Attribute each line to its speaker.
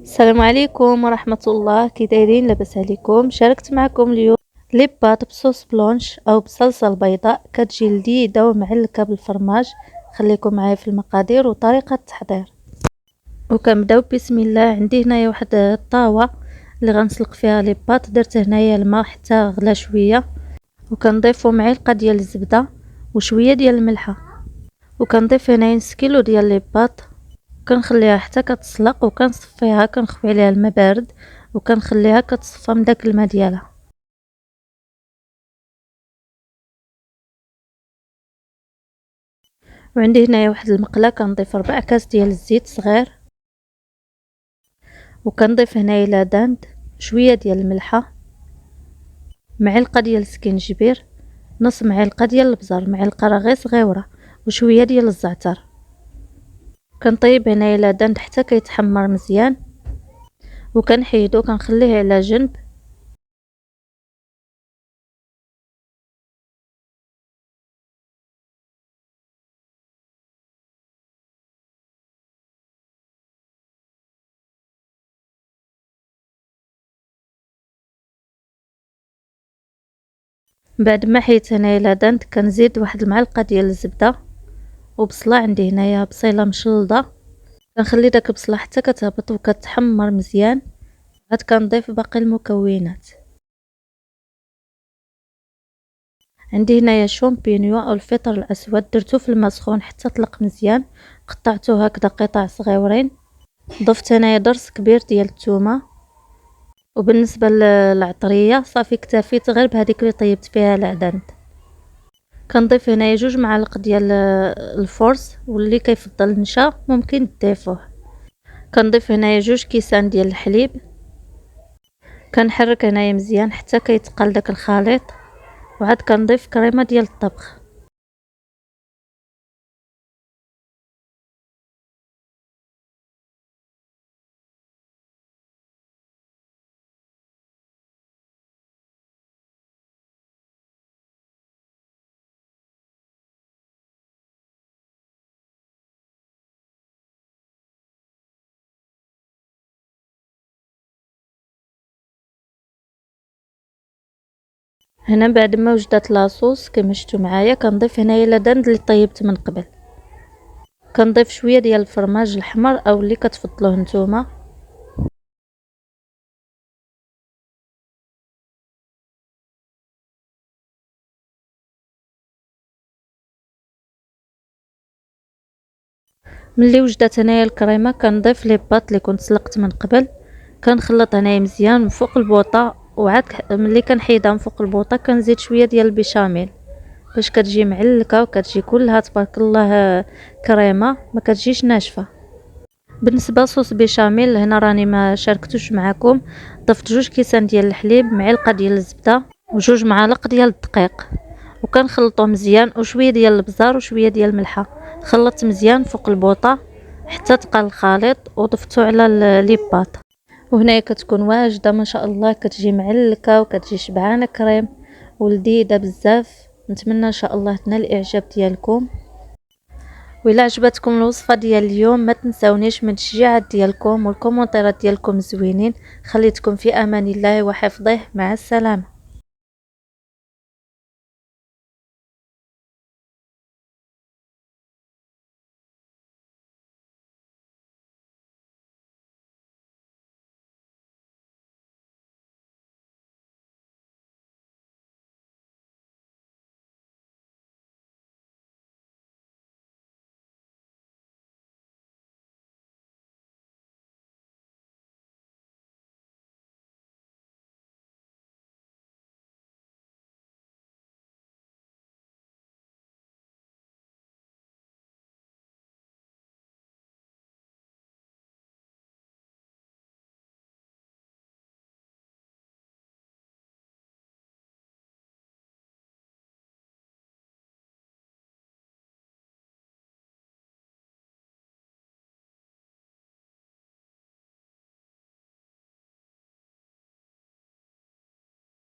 Speaker 1: السلام عليكم ورحمة الله، كي دايرين؟ لاباس عليكم؟ شاركت معكم اليوم لي بات بصوص بلونش او بصلصة البيضاء، كتجي لذيذة ومعلكة بالفرماج. خليكم معايا في المقادير وطريقة التحضير. وكنبداو بسم الله. عندي هنايا واحد الطاوة اللي غنسلق فيها لي بات، درت هنايا الماء حتى غلا شوية، وكنضيفو معلقة ديال الزبدة وشوية ديال الملحة، وكنضيف هنايا نص كيلو ديال لي بات. كنخليها حتى كتسلق وكنصفيها، كنخوي عليها الماء بارد وكنخليها كتصفى من داك الماء ديالها. وعندي هنايا واحد المقله كنضيف 4 كاس ديال الزيت صغير، وكنضيف هنايا لاداند، شويه ديال الملحه، معلقه ديال السكينجبير، نص معلقه ديال البزار، معلقه راه غير صغيره، وشويه ديال الزعتر. كنطيب هنايا لاداند حتى كيتحمر مزيان، وكنحيدو كنخليه على جنب. بعد ما حيت هنايا لادانت كنزيد واحد المعلقه ديال الزبده وبصله. عندي هنايا بصيله مشلضه، كنخلي داك البصله حتى كتهبط وكتحمر مزيان. عاد كنضيف باقي المكونات. عندي هنايا شومبينيو او الفطر الاسود، درتو في الماء سخون حتى طلق مزيان، قطعته هكذا قطع صغيورين. ضفت هنايا ضرس كبير ديال الثومه. وبالنسبه للعطريه صافي اكتفيت غير بهذيك اللي طيبت فيها العدن. كنضيف هنايا 2 معالق ديال الفرص، واللي كيفضل النشا ممكن تضيفوه. كنضيف هنايا 2 كيسان ديال الحليب. كنحرك هنايا مزيان حتى كيتقل داك الخليط، وعاد كنضيف كريمه ديال الطبخ. هنا بعد ما وجدت لاصوص كما شفتوا معايا، كنضيف هنايا لدند اللي طيبت من قبل. كنضيف شويه ديال الفرماج الاحمر او اللي كتفضلوه نتوما. ملي وجدت هنايا الكريمه كنضيف لي باط اللي كنت سلقت من قبل. كنخلط هنايا مزيان من فوق البوطه، وعاد ملي كنحيدها من فوق البوطه كنزيد شويه ديال البيشاميل باش كتجي معلكه وكتجي كلها تبارك الله كريمه، ما كتجيش ناشفه. بالنسبه لصوص بيشاميل هنا راني ما شاركتوش معكم. ضفت 2 كيسان ديال الحليب، معلقه ديال الزبده، و2 معالق ديال الدقيق، وكنخلطو مزيان، وشويه ديال البزار وشويه ديال الملحه. خلطت مزيان فوق البوطه حتى تقل الخليط وضفتو على لي باط. وهنايا كتكون واجده ما شاء الله، كتجي معلكه وكتجي شبعانه كريم ولذيذه بزاف. نتمنى ان شاء الله تنال الاعجاب ديالكم. وإلا عجبتكم الوصفه ديال اليوم ما تنساونيش من التشجيعات ديالكم والكومونتيرات ديالكم زوينين. خليتكم في امان الله وحفظه. مع السلامه.